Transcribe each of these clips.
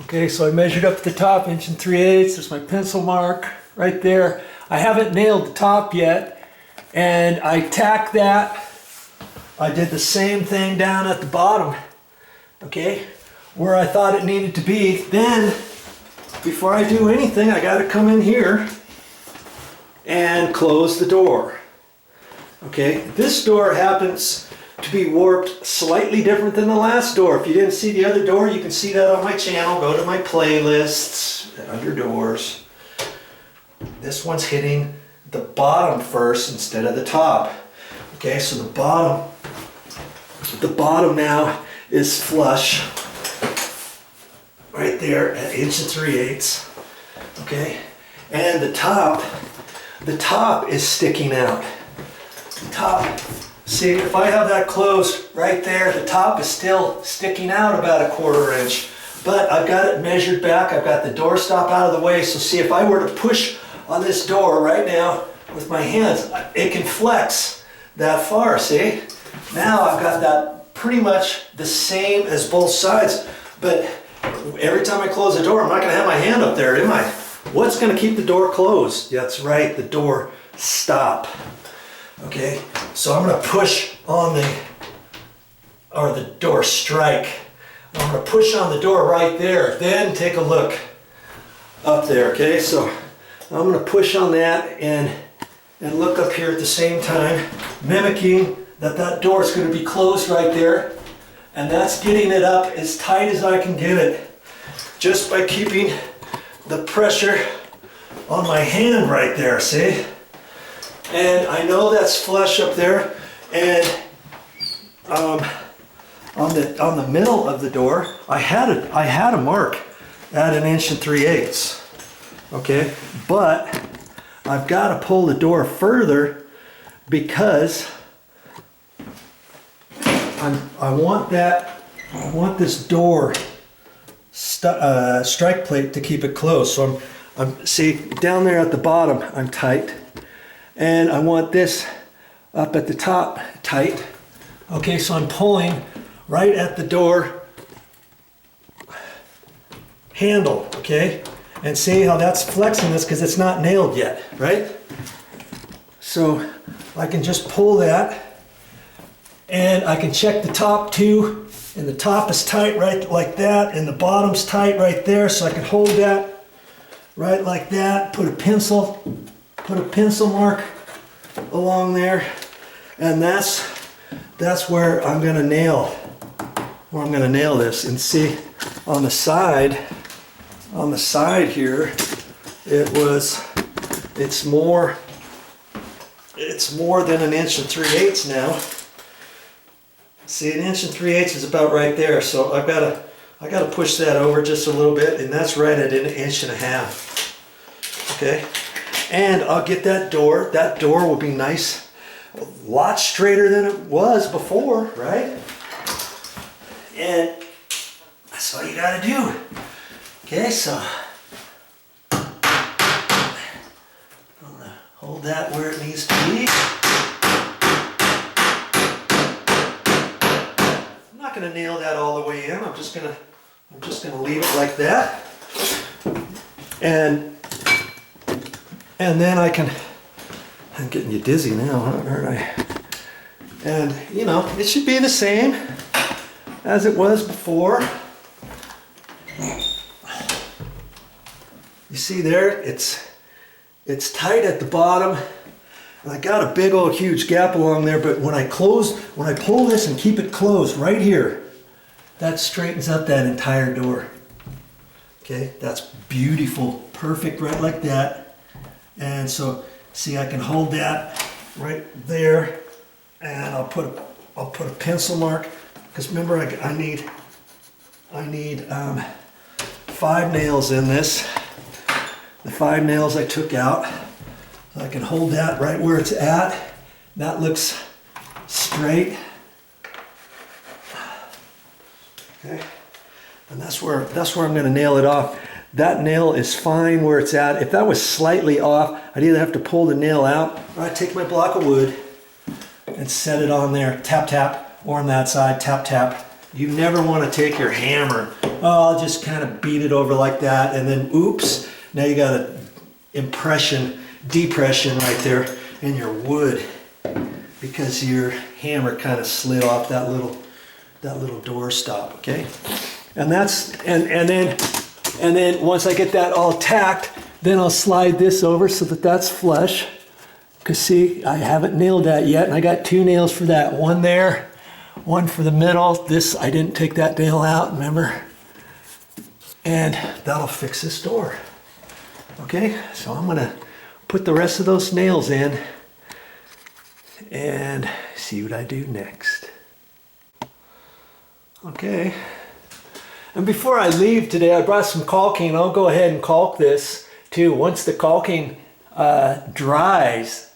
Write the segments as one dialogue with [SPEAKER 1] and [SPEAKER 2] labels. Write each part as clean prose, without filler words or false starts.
[SPEAKER 1] Okay, so I measured up the top, 1 3/8. There's my pencil mark right there. I haven't nailed the top yet, and I tacked that. I did the same thing down at the bottom, okay, where I thought it needed to be. Then, before I do anything, I got to come in here and close the door. Okay, this door happens to be warped slightly different than the last door. If you didn't see the other door, you can see that on my channel. Go to my playlists, under doors. This one's hitting the bottom first instead of the top. Okay, so the bottom now is flush right there at 1 3/8. Okay, and the top is sticking out. The top, see, if I have that closed right there, the top is still sticking out about 1/4 inch. But I've got it measured back. I've got the door stop out of the way. So see, if I were to push on this door right now with my hands, it can flex that far, see? Now I've got that pretty much the same as both sides. But every time I close the door, I'm not going to have my hand up there, am I? What's going to keep the door closed? That's right, the door stop. Okay, so I'm going to push on the door strike. I'm going to push on the door right there. Then take a look up there. Okay, so I'm going to push on that and look up here at the same time, mimicking that door is going to be closed right there. And that's getting it up as tight as I can get it, just by keeping the pressure on my hand right there, see? And I know that's flush up there, and on the middle of the door, I had a mark at 1 3/8. Okay, but I've got to pull the door further because I want this door strike plate to keep it closed. So see, down there at the bottom, I'm tight. And I want this up at the top tight. Okay, so I'm pulling right at the door handle, okay? And see how that's flexing this because it's not nailed yet, right? So I can just pull that and I can check the top too. And the top is tight right like that, and the bottom's tight right there, so I can hold that right like that, put a pencil mark along there, and that's where I'm gonna nail this. And see, on the side here, it's more than 1 3/8 now. See, 1 3/8 is about right there, so I gotta push that over just a little bit, and that's right at 1.5 inches. Okay, and I'll get that door. That door will be nice, a lot straighter than it was before, right? And that's all you gotta do. Okay, so I'm gonna hold that where it needs to be. I'm not gonna nail that all the way in. I'm just gonna leave it like that, and then I'm getting you dizzy now, aren't I? And you know, it should be the same as it was before. You see there, it's tight at the bottom. And I got a big old huge gap along there, but when I pull this and keep it closed right here, that straightens up that entire door. Okay, that's beautiful, perfect right like that. And so, see, I can hold that right there, and I'll put a pencil mark, because remember I need 5 nails in this. The 5 nails I took out. So I can hold that right where it's at. That looks straight. Okay, and that's where I'm going to nail it off. That nail is fine where it's at. If that was slightly off, I'd either have to pull the nail out, or I'd take my block of wood and set it on there. Tap, tap, or on that side, tap, tap. You never want to take your hammer. I'll just kind of beat it over like that, and then oops, now you got a depression right there in your wood because your hammer kind of slid off that little door stop, okay? And then once I get that all tacked, then I'll slide this over so that that's flush. Because see, I haven't nailed that yet, and I got 2 nails for that. One there, one for the middle. This, I didn't take that nail out, remember? And that'll fix this door. Okay, so I'm gonna put the rest of those nails in and see what I do next. Okay, and before I leave today, I brought some caulking. I'll go ahead and caulk this too. Once the caulking dries,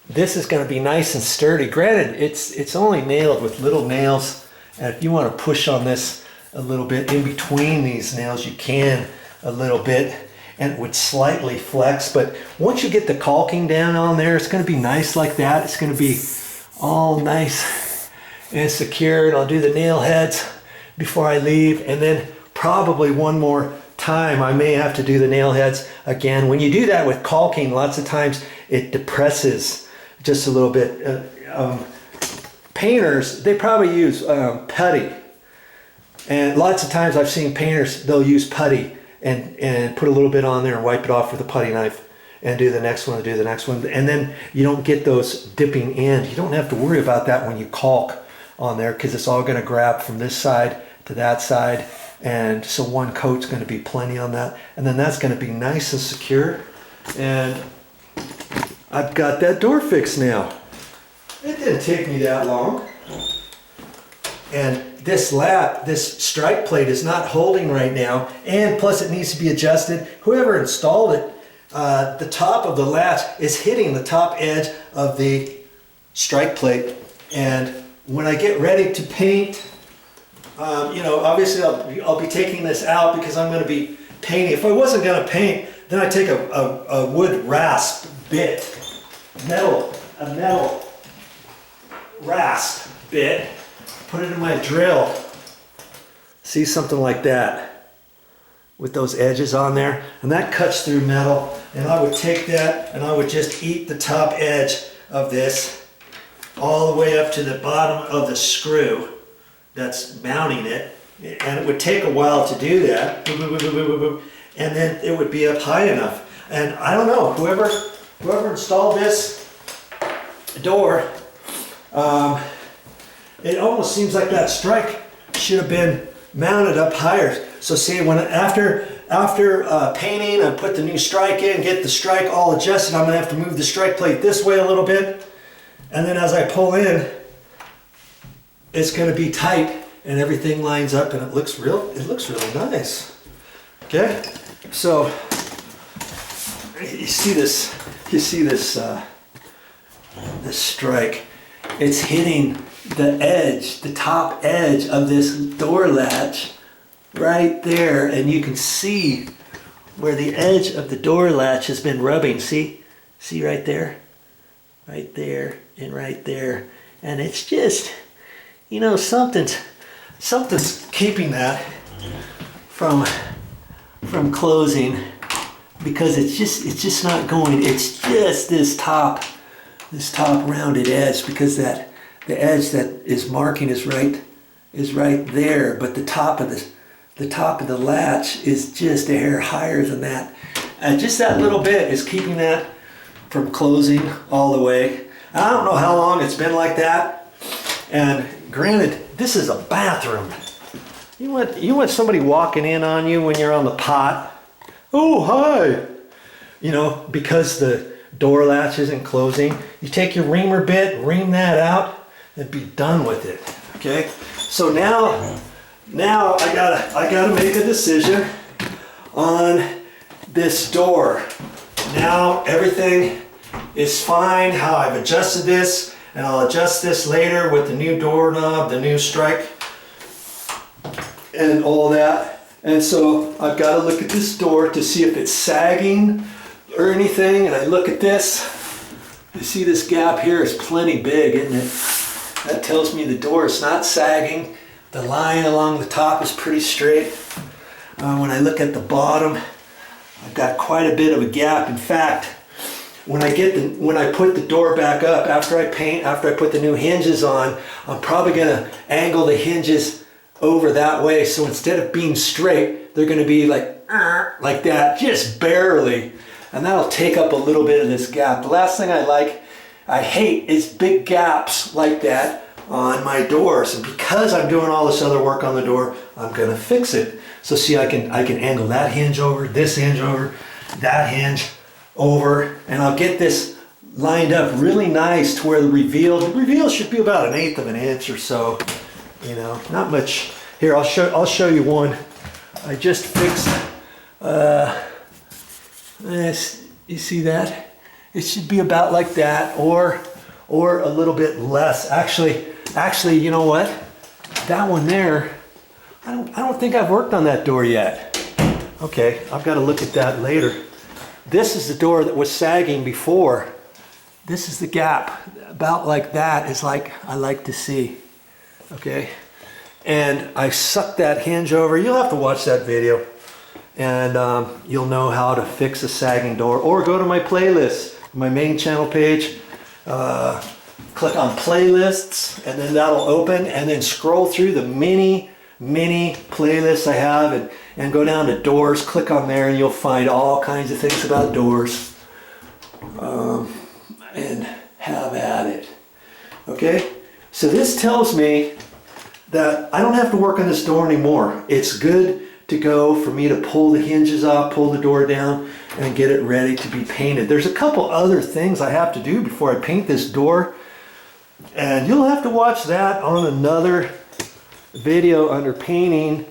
[SPEAKER 1] this is going to be nice and sturdy. Granted, it's only nailed with little nails, and if you want to push on this a little bit in between these nails, you can a little bit, and it would slightly flex. But once you get the caulking down on there, it's going to be nice like that. It's going to be all nice and secure. And I'll do the nail heads before I leave, and then probably one more time I may have to do the nail heads again. When you do that with caulking, lots of times it depresses just a little bit. Painters, they probably use putty, and lots of times I've seen painters, they'll use putty and put a little bit on there and wipe it off with a putty knife and do the next one, and then you don't get those dipping in. You don't have to worry about that when you caulk on there, because it's all going to grab from this side to that side, and so one coat's going to be plenty on that, and then that's going to be nice and secure. And I've got that door fixed now. It didn't take me that long. And this strike plate is not holding right now, and plus it needs to be adjusted. Whoever installed it, the top of the latch is hitting the top edge of the strike plate. And when I get ready to paint, you know, obviously I'll be taking this out because I'm going to be painting. If I wasn't going to paint, then I take a wood rasp bit, a metal rasp bit, put it in my drill. See, something like that with those edges on there, and that cuts through metal. And I would take that and I would just eat the top edge of this all the way up to the bottom of the screw that's mounting it, and it would take a while to do that, and then it would be up high enough. And I don't know, whoever installed this door, it almost seems like that strike should have been mounted up higher. So see, when after painting, I put the new strike in, get the strike all adjusted, I'm gonna have to move the strike plate this way a little bit, and then as I pull in, it's going to be tight and everything lines up, and it looks really nice. Okay, so you see this this strike. It's hitting the edge, the top edge of this door latch right there, and you can see where the edge of the door latch has been rubbing. See right there, and right there, and it's just, you know, something's keeping that from closing, because it's just not going. It's just this top rounded edge, because the edge that is marking is right there, but the top of the latch is just a hair higher than that, and just that little bit is keeping that from closing all the way. I don't know how long it's been like that, and granted, this is a bathroom. You want somebody walking in on you when you're on the pot. Oh, hi! You know, because the door latch isn't closing. You take your reamer bit, ream that out, and be done with it. Okay? So now I gotta make a decision on this door. Now everything is fine how I've adjusted this, and I'll adjust this later with the new doorknob, the new strike, and all that. And so I've got to look at this door to see if it's sagging or anything. And I look at this, you see this gap here is plenty big, isn't it? That tells me the door is not sagging. The line along the top is pretty straight. When I look at the bottom, I've got quite a bit of a gap. In fact, when I put the door back up, after I put the new hinges on, I'm probably gonna angle the hinges over that way. So instead of being straight, they're gonna be like that, just barely. And that'll take up a little bit of this gap. The last thing I hate is big gaps like that on my doors. And because I'm doing all this other work on the door, I'm gonna fix it. So see, I can angle that hinge over, this hinge over, that hinge over, and I'll get this lined up really nice to where the reveal should be about 1/8 of an inch or so. You know, not much. Here, I'll show you one. I just fixed. You see that? It should be about like that, or a little bit less. Actually, you know what? That one there. I don't think I've worked on that door yet. Okay, I've got to look at that later. This is the door that was sagging before. This is the gap. About like that is like I like to see. Okay, and I sucked that hinge over. You'll have to watch that video, and you'll know how to fix a sagging door. Or go to my playlist, my main channel page. Click on playlists, and then that'll open, and then scroll through the mini playlists I have, and go down to doors. Click on there, and you'll find all kinds of things about doors, and have at it. Okay, so this tells me that I don't have to work on this door anymore. It's good to go for me to pull the hinges off, pull the door down, and get it ready to be painted. There's a couple other things I have to do before I paint this door, and you'll have to watch that on another video under painting.